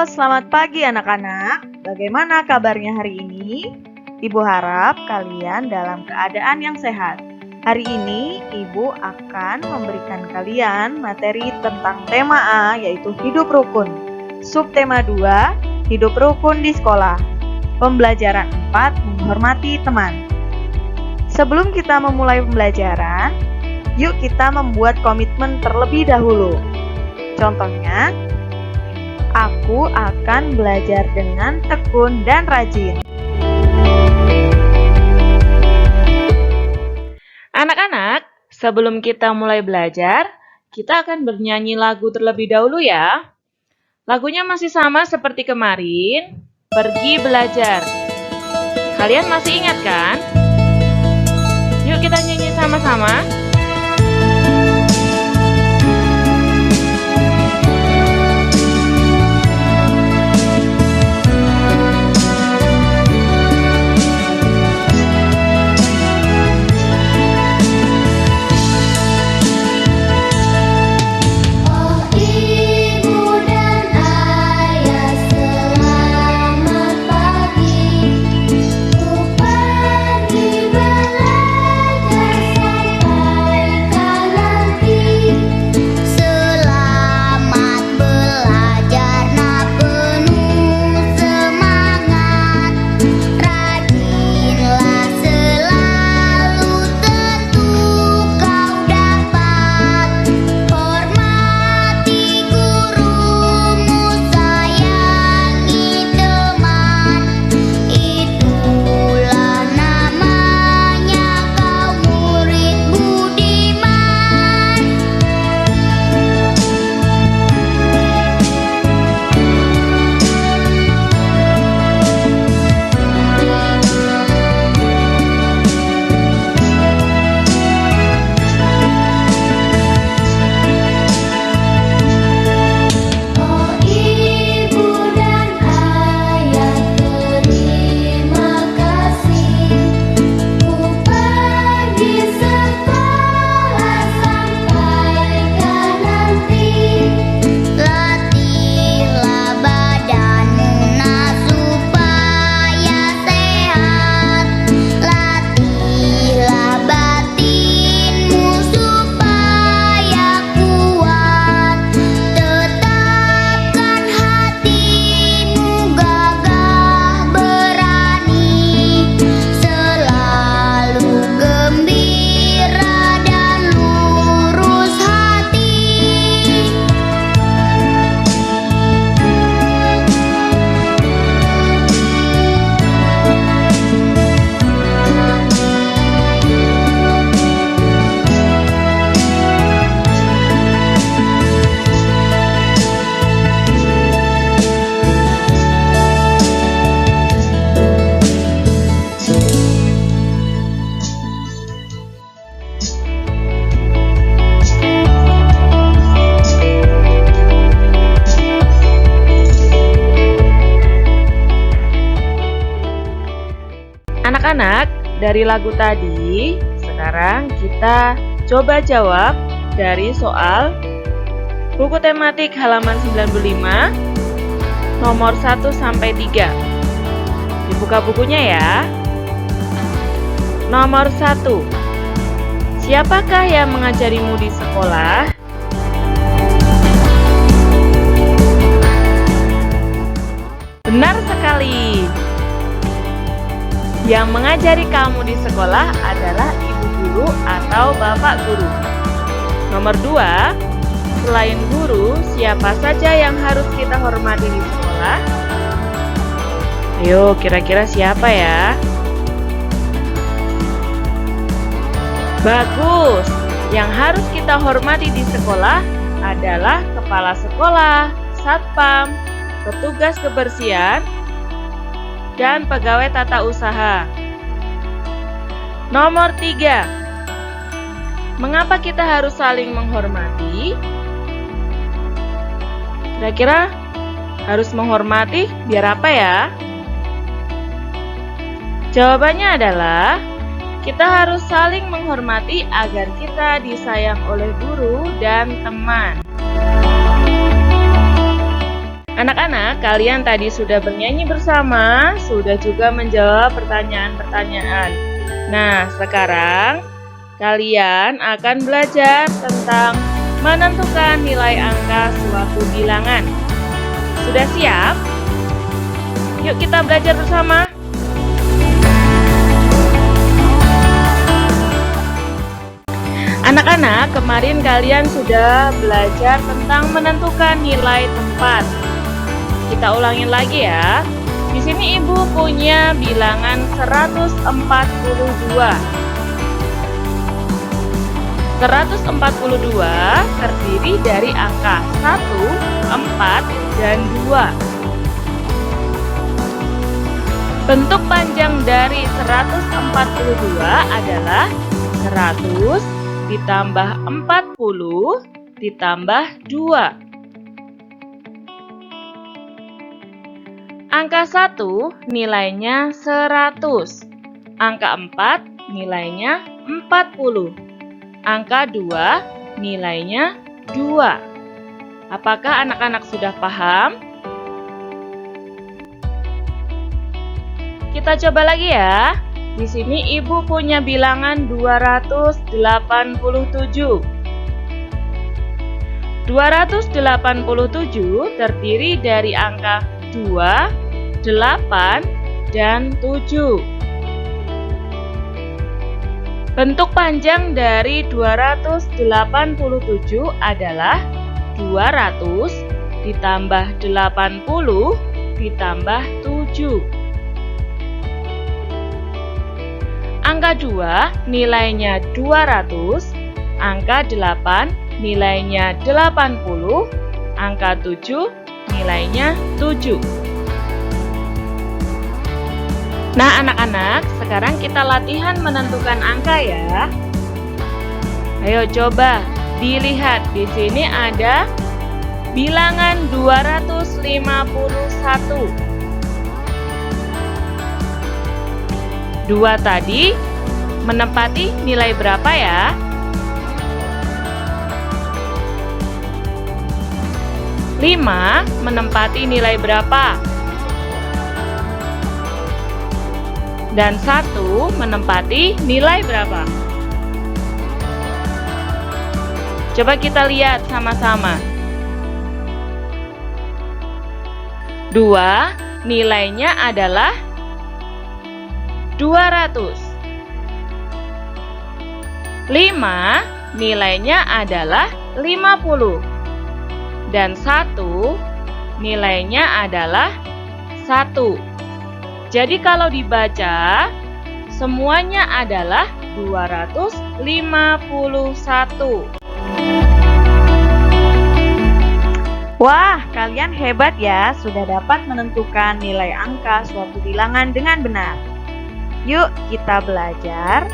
selamat pagi anak-anak. Bagaimana kabarnya hari ini? Ibu harap kalian dalam keadaan yang sehat. Hari ini Ibu akan memberikan kalian materi tentang tema A, yaitu hidup rukun. Subtema 2, hidup rukun di sekolah. Pembelajaran 4, menghormati teman. Sebelum kita memulai pembelajaran, yuk kita membuat komitmen terlebih dahulu. Contohnya, aku akan belajar dengan tekun dan rajin. Anak-anak, sebelum kita mulai belajar, kita akan bernyanyi lagu terlebih dahulu ya. Lagunya masih sama seperti kemarin, Pergi Belajar. Kalian masih ingat kan? Yuk kita nyanyi sama-sama. Anak-anak, dari lagu tadi, sekarang kita coba jawab dari soal buku tematik halaman 95, nomor 1-3. Dibuka bukunya ya. Nomor 1. Siapakah yang mengajarimu di sekolah? Benar sekali. Yang mengajari kamu di sekolah adalah ibu guru atau bapak guru. Nomor 2, selain guru, siapa saja yang harus kita hormati di sekolah? Ayo, kira-kira siapa ya? Bagus! Yang harus kita hormati di sekolah adalah kepala sekolah, satpam, petugas kebersihan, dan pegawai tata usaha. Nomor 3. Mengapa kita harus saling menghormati? Kira-kira harus menghormati biar apa ya? Jawabannya adalah kita harus saling menghormati agar kita disayang oleh guru dan teman. Anak-anak, kalian tadi sudah bernyanyi bersama, sudah juga menjawab pertanyaan-pertanyaan. Nah, sekarang kalian akan belajar tentang menentukan nilai angka suatu bilangan. Sudah siap? Yuk kita belajar bersama. Anak-anak, kemarin kalian sudah belajar tentang menentukan nilai tempat. Kita ulangin lagi ya. Di sini Ibu punya bilangan 142. 142 terdiri dari angka 1, 4, dan 2. Bentuk panjang dari 142 adalah 100 ditambah 40 ditambah 2. Angka 1 nilainya 100. Angka 4 nilainya 40. Angka 2 nilainya 2. Apakah anak-anak sudah paham? Kita coba lagi ya. Di sini Ibu punya bilangan 287. 287 terdiri dari angka 2, 8, dan 7. Bentuk panjang dari 287 adalah 200 ditambah 80 ditambah 7. Angka 2 nilainya 200, angka 8 nilainya 80, angka 7 nilainya 7. Nah, anak-anak, sekarang kita latihan menentukan angka ya. Ayo coba dilihat, di sini ada bilangan 251. 2 tadi menempati nilai berapa ya? 5 menempati nilai berapa? Dan 1 menempati nilai berapa? Coba kita lihat sama-sama. 2 nilainya adalah 200. 5 nilainya adalah 50. Dan 1 nilainya adalah 1. Jadi kalau dibaca, semuanya adalah 251. Wah, kalian hebat ya, sudah dapat menentukan nilai angka suatu bilangan dengan benar. Yuk kita belajar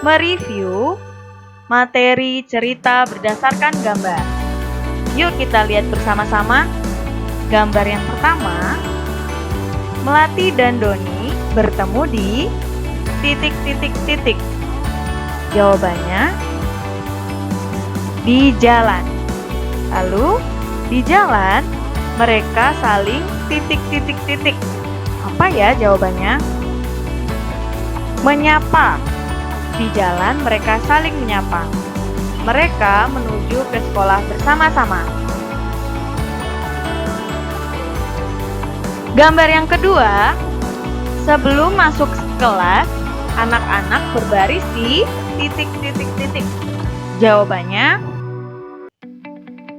mereview materi cerita berdasarkan gambar. Yuk kita lihat bersama-sama. Gambar yang pertama, Melati dan Doni bertemu di titik-titik-titik. Jawabannya di jalan. Lalu di jalan mereka saling titik-titik-titik. Apa ya jawabannya? Menyapa. Di jalan mereka saling menyapa. Mereka menuju ke sekolah bersama-sama. Gambar yang kedua, sebelum masuk kelas, anak-anak berbaris di titik-titik-titik. Jawabannya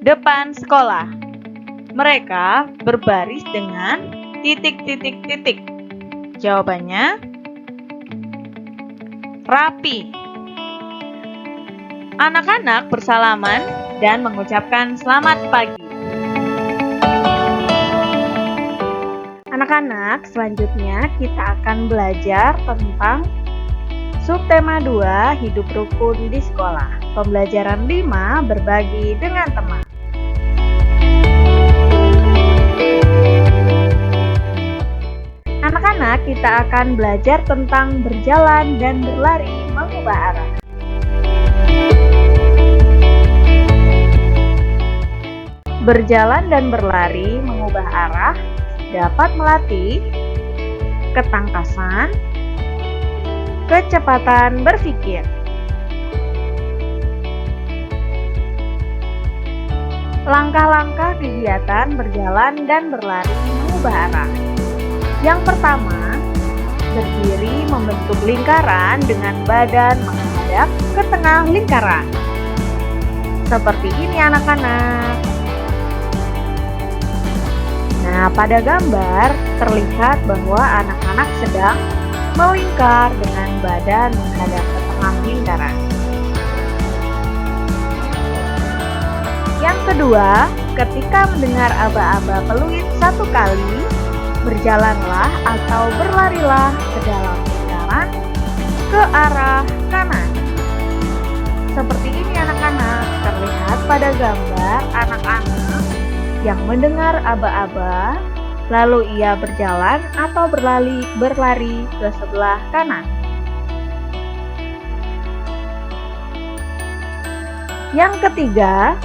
depan sekolah. Mereka berbaris dengan titik-titik-titik. Jawabannya rapi. Anak-anak bersalaman dan mengucapkan selamat pagi. Anak-anak, selanjutnya kita akan belajar tentang subtema 2, hidup rukun di sekolah. Pembelajaran 5, berbagi dengan teman. Anak-anak, kita akan belajar tentang berjalan dan berlari mengubah arah. Berjalan dan berlari mengubah arah dapat melatih ketangkasan, kecepatan berpikir. Langkah-langkah kegiatan berjalan dan berlari mengubah arah. Yang pertama, berdiri membentuk lingkaran dengan badan menghadap ke tengah lingkaran. Seperti ini anak-anak. Nah, pada gambar terlihat bahwa anak-anak sedang melingkar dengan badan menghadap ke tengah lingkaran. Yang kedua, ketika mendengar aba-aba peluit satu kali, berjalanlah atau berlarilah ke dalam lingkaran ke arah kanan. Seperti ini anak-anak, terlihat pada gambar anak-anak yang mendengar aba-aba, lalu ia berjalan atau berlari ke sebelah kanan. Yang ketiga,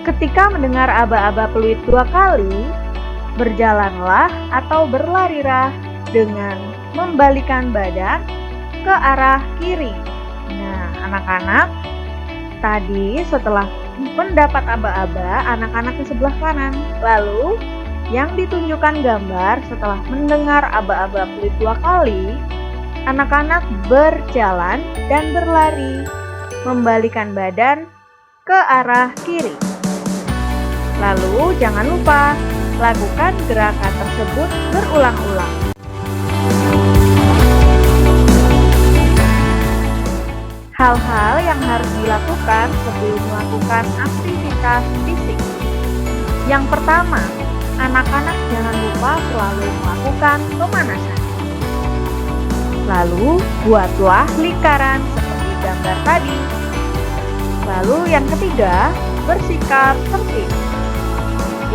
ketika mendengar aba-aba peluit dua kali, berjalanlah atau berlarilah dengan membalikkan badan ke arah kiri. Nah, anak-anak, tadi setelah mendapat aba-aba, anak-anak ke sebelah kanan. Lalu, yang ditunjukkan gambar setelah mendengar aba-aba peluit dua kali, anak-anak berjalan dan berlari, membalikkan badan ke arah kiri. Lalu jangan lupa lakukan gerakan tersebut berulang-ulang. Hal-hal yang harus dilakukan sebelum melakukan aktivitas fisik. Yang pertama, anak-anak jangan lupa selalu melakukan pemanasan. Lalu buatlah lingkaran seperti gambar tadi. Lalu yang ketiga, bersikap tertib.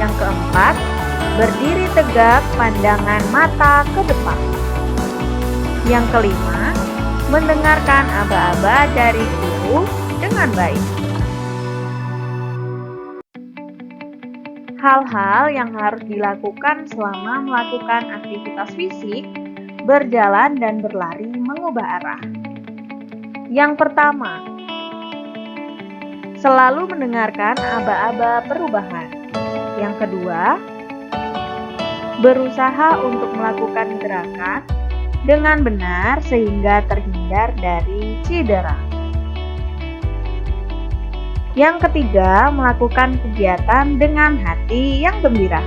Yang keempat, berdiri tegak, pandangan mata ke depan. Yang kelima, mendengarkan aba-aba dari guru dengan baik. Hal-hal yang harus dilakukan selama melakukan aktivitas fisik, berjalan dan berlari mengubah arah. Yang pertama, selalu mendengarkan aba-aba perubahan. Yang kedua, berusaha untuk melakukan gerakan dengan benar sehingga terhindar dari cedera. Yang ketiga, melakukan kegiatan dengan hati yang gembira.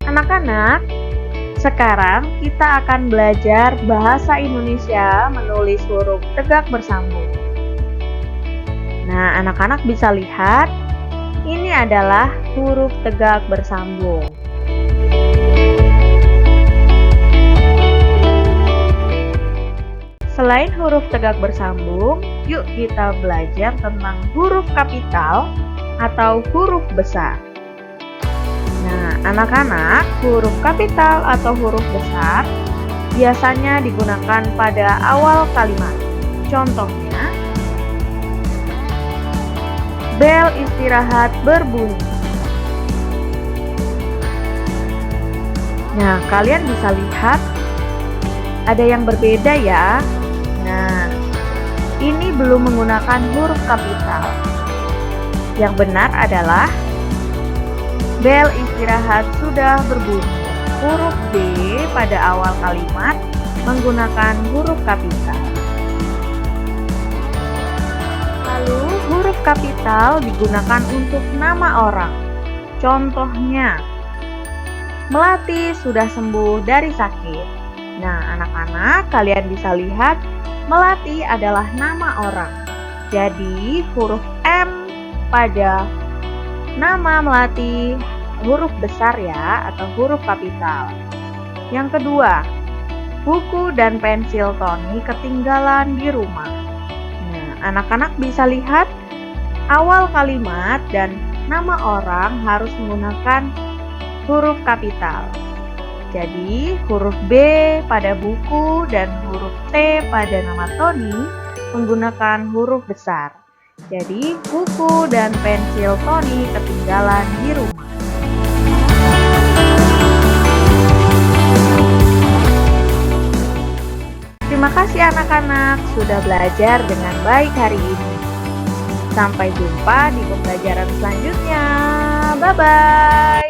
Anak-anak, sekarang kita akan belajar bahasa Indonesia menulis huruf tegak bersambung. Nah, anak-anak bisa lihat, ini adalah huruf tegak bersambung. Selain huruf tegak bersambung, yuk kita belajar tentang huruf kapital atau huruf besar. Nah, anak-anak, huruf kapital atau huruf besar biasanya digunakan pada awal kalimat. Contohnya, bel istirahat berbunyi. Nah, kalian bisa lihat ada yang berbeda ya. Nah, ini belum menggunakan huruf kapital. Yang benar adalah bel istirahat sudah berbunyi. Huruf B pada awal kalimat menggunakan huruf kapital. Lalu huruf kapital digunakan untuk nama orang. Contohnya, Melati sudah sembuh dari sakit. Nah, anak-anak, kalian bisa lihat Melati adalah nama orang. Jadi, huruf M pada nama Melati huruf besar ya, atau huruf kapital. Yang kedua, buku dan pensil Tony ketinggalan di rumah. Nah, anak-anak bisa lihat awal kalimat dan nama orang harus menggunakan huruf kapital. Jadi, huruf B pada buku dan huruf T pada nama Tony menggunakan huruf besar. Jadi, buku dan pensil Tony ketinggalan di rumah. Terima kasih anak-anak sudah belajar dengan baik hari ini. Sampai jumpa di pembelajaran selanjutnya. Bye-bye.